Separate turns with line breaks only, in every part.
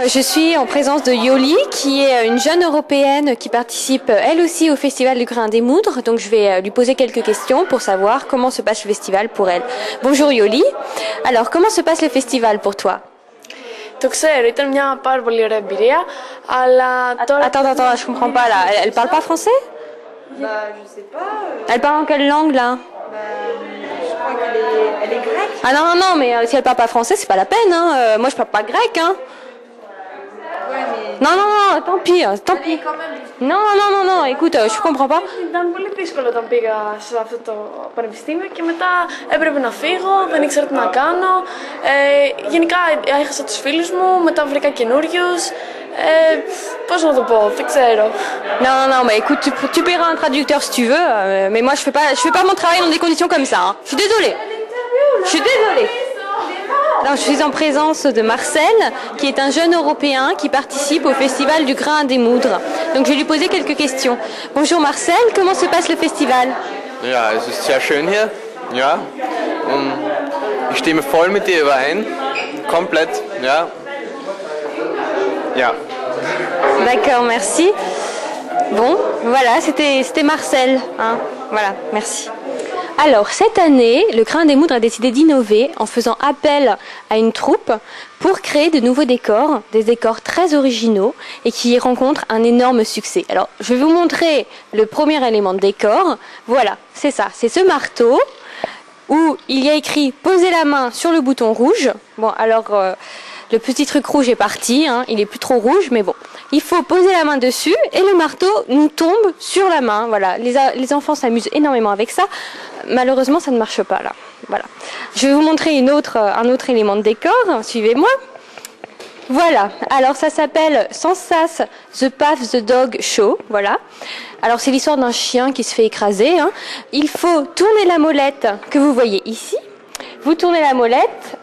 Je suis en présence de Yoli, qui est une jeune européenne qui participe elle aussi au Festival du Grain des Moudres. Donc je vais lui poser quelques questions pour savoir comment se passe le festival pour elle. Bonjour Yoli. Alors comment se passe le festival pour toi?
Το ξέρω, ήταν μια πάρα πολύ ωραία εμπειρία, αλλά τώρα...
Attends, je comprends pas là. Elle parle pas français?
Bah, je sais pas.
Elle parle en quelle langue là?
Je crois qu'elle est grecque.
Ah non, mais si elle parle pas français, c'est pas la peine. Hein. Moi je parle pas grec. Hein.
Ouais, mais...
Non, tant pis.
quand même...
Non, écoute, je comprends pas.
Ήταν πολύ δύσκολο όταν πήγα σε αυτό το πανεπιστήμιο και μετά έπρεπε να φύγω, δεν ήξερα τι να κάνω. Γενικά έχασα τους φίλους μου, μετά βρήκα καινούριους. Πώς να το πω, δεν ξέρω.
Non, mais écoute, tu paieras un traducteur si tu veux, mais moi je fais pas mon travail dans des conditions comme ça. Hein. Je suis désolée. Alors, je suis en présence de Marcel, qui est un jeune Européen qui participe au Festival du Grain des Moudres. Donc je vais lui poser quelques questions. Bonjour Marcel, comment se passe le festival?
Ja, es ist sehr schön hier. Ja. Und ich stimme voll mit dir überein. Komplett. Ja. Ja.
D'accord, merci. Bon, voilà, c'était Marcel. Hein. Voilà, merci. Alors, cette année, le Grain des Moudres a décidé d'innover en faisant appel à une troupe pour créer de nouveaux décors, des décors très originaux et qui rencontrent un énorme succès. Alors, je vais vous montrer le premier élément de décor. Voilà, c'est ça, c'est ce marteau où il y a écrit « Posez la main sur le bouton rouge ». Bon, alors, le petit truc rouge est parti, hein, il est plus trop rouge, mais bon. Il faut poser la main dessus et le marteau nous tombe sur la main. Voilà, les enfants s'amusent énormément avec ça. Malheureusement, ça ne marche pas là. Voilà. Je vais vous montrer un autre élément de décor. Suivez-moi. Voilà. Alors ça s'appelle Sansas The Path the Dog Show. Voilà. Alors c'est l'histoire d'un chien qui se fait écraser. Hein. Il faut tourner la molette que vous voyez ici. Vous tournez la molette.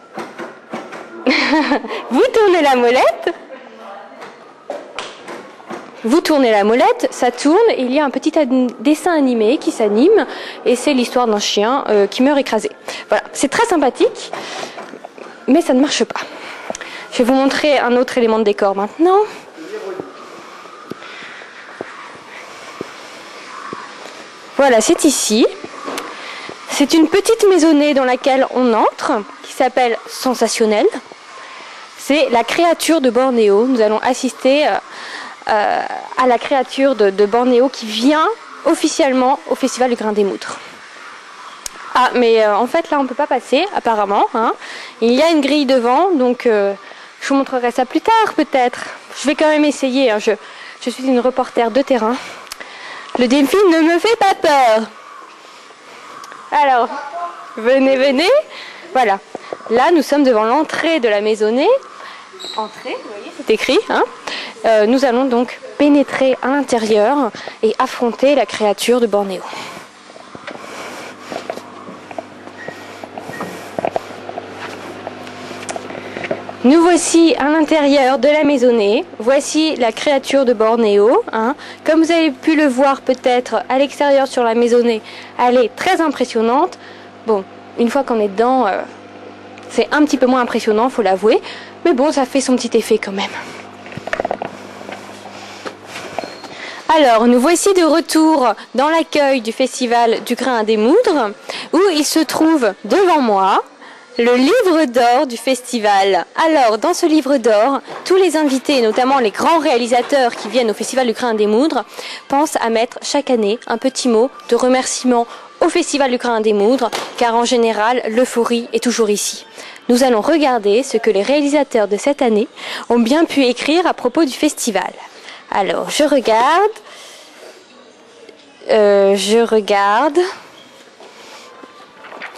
Vous tournez la molette, ça tourne, et il y a un petit dessin animé qui s'anime, et c'est l'histoire d'un chien qui meurt écrasé. Voilà, c'est très sympathique, mais ça ne marche pas. Je vais vous montrer un autre élément de décor maintenant. Voilà, c'est ici. C'est une petite maisonnée dans laquelle on entre, qui s'appelle Sensationnel. C'est la créature de Bornéo. Nous allons assister à la créature de Bornéo qui vient officiellement au Festival du Grain des Moudres. Ah, mais en fait là on ne peut pas passer apparemment. Hein. Il y a une grille devant, donc je vous montrerai ça plus tard peut-être. Je vais quand même essayer. Hein. Je suis une reporter de terrain. Le delphin ne me fait pas peur. Alors, venez. Voilà. Là, nous sommes devant l'entrée de la maisonnée. Entrée, vous voyez, c'est écrit. Hein. Nous allons donc pénétrer à l'intérieur et affronter la créature de Bornéo. Nous voici à l'intérieur de la maisonnée. Voici la créature de Bornéo. Hein. Comme vous avez pu le voir peut-être à l'extérieur sur la maisonnée, elle est très impressionnante. Bon, une fois qu'on est dedans, c'est un petit peu moins impressionnant, faut l'avouer. Mais bon, ça fait son petit effet quand même. Alors, nous voici de retour dans l'accueil du Festival du Grain des Moudres, où il se trouve devant moi le livre d'or du festival. Alors, dans ce livre d'or, tous les invités, notamment les grands réalisateurs qui viennent au Festival du Grain des Moudres, pensent à mettre chaque année un petit mot de remerciement au Festival du Grain des Moudres, car en général, l'euphorie est toujours ici. Nous allons regarder ce que les réalisateurs de cette année ont bien pu écrire à propos du festival. Alors, je regarde.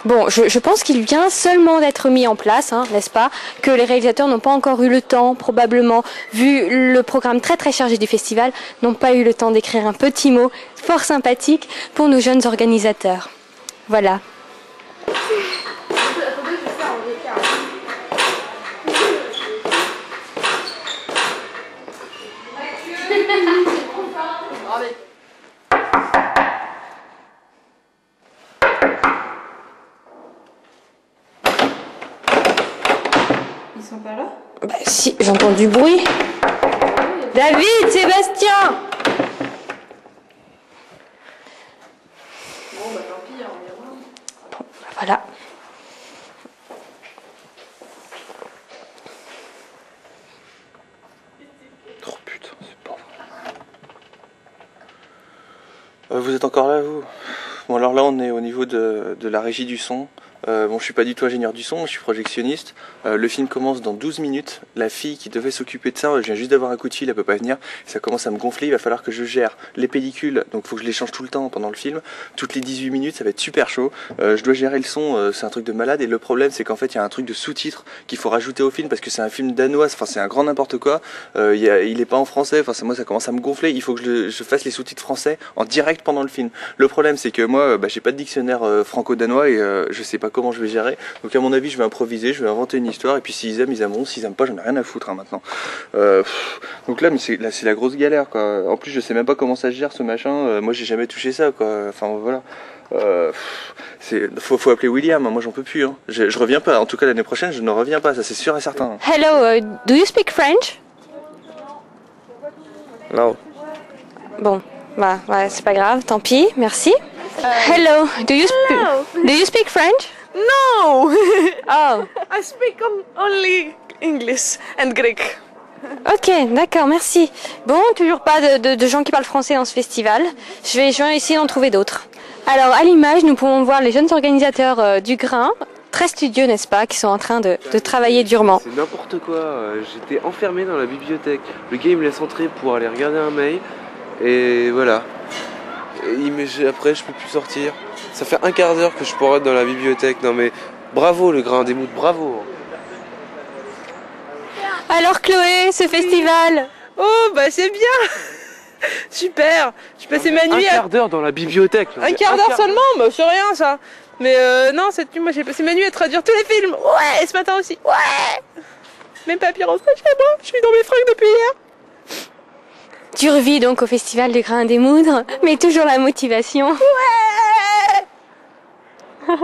Bon, je pense qu'il vient seulement d'être mis en place, hein, n'est-ce pas? Que les réalisateurs n'ont pas encore eu le temps, probablement, vu le programme très très chargé du festival, n'ont pas eu le temps d'écrire un petit mot fort sympathique pour nos jeunes organisateurs. Voilà.
sont pas là?
Bah si, j'entends du bruit. David, Sébastien!
Bon, bah tant pis, on ira.
Bon, bah voilà.
Oh putain, c'est pas vrai. Vous êtes encore là, vous? Bon, alors là, on est au niveau de la régie du son. Bon, je suis pas du tout ingénieur du son, je suis projectionniste. Le film commence dans 12 minutes. La fille qui devait s'occuper de ça, je viens juste d'avoir un coup de fil, elle peut pas venir. Ça commence à me gonfler, il va falloir que je gère les pellicules, donc faut que je les change tout le temps pendant le film. Toutes les 18 minutes, ça va être super chaud. Je dois gérer le son, c'est un truc de malade. Et le problème, c'est qu'en fait, il y a un truc de sous-titres qu'il faut rajouter au film parce que c'est un film danois, enfin, c'est un grand n'importe quoi. Il est pas en français, enfin, moi, ça commence à me gonfler. Il faut que je fasse les sous-titres français en direct pendant le film. Le problème, c'est que moi, j'ai pas de dictionnaire franco-danois et je sais pas comment je vais gérer. Donc à mon avis, je vais improviser, je vais inventer une histoire et puis s'ils aiment, ils aimeront. S'ils aiment pas, j'en ai rien à foutre maintenant. Donc là, mais c'est la grosse galère quoi. En plus, je sais même pas comment ça se gère ce machin. Moi, j'ai jamais touché ça quoi. Enfin voilà. Faut appeler William. Moi, j'en peux plus. Hein. Je reviens pas. En tout cas, l'année prochaine, je ne reviens pas. Ça, c'est sûr et certain.
Hello, do you speak French?
Non.
Bon, bah, ouais, c'est pas grave, tant pis, merci. Hello, do you speak French?
No!
Oh,
I speak only English and Greek.
ok, d'accord, merci. Bon, toujours pas de gens qui parlent français dans ce festival. Je vais essayer d'en trouver d'autres. Alors, à l'image, nous pouvons voir les jeunes organisateurs du Grain, très studieux, n'est-ce pas, qui sont en train de travailler durement.
C'est n'importe quoi, j'étais enfermé dans la bibliothèque. Le gars il me laisse entrer pour aller regarder un mail, et voilà. Et après je peux plus sortir. Ça fait un quart d'heure que je pourrais être dans la bibliothèque. Non mais bravo le Grain des Moutes, bravo.
Alors Chloé, ce festival?
Oh bah c'est bien. Super. J'ai passé ma nuit
Un quart d'heure dans la bibliothèque.
Un quart d'heure seulement, bah c'est rien ça. Mais non, cette nuit, moi j'ai passé ma nuit à traduire tous les films. Ouais, et ce matin aussi. Ouais. Même pas pire rentré chez moi. Je suis dans mes fringues depuis hier.
Tu revis donc au festival du Grain des Moudres, mais toujours la motivation.
Ouais.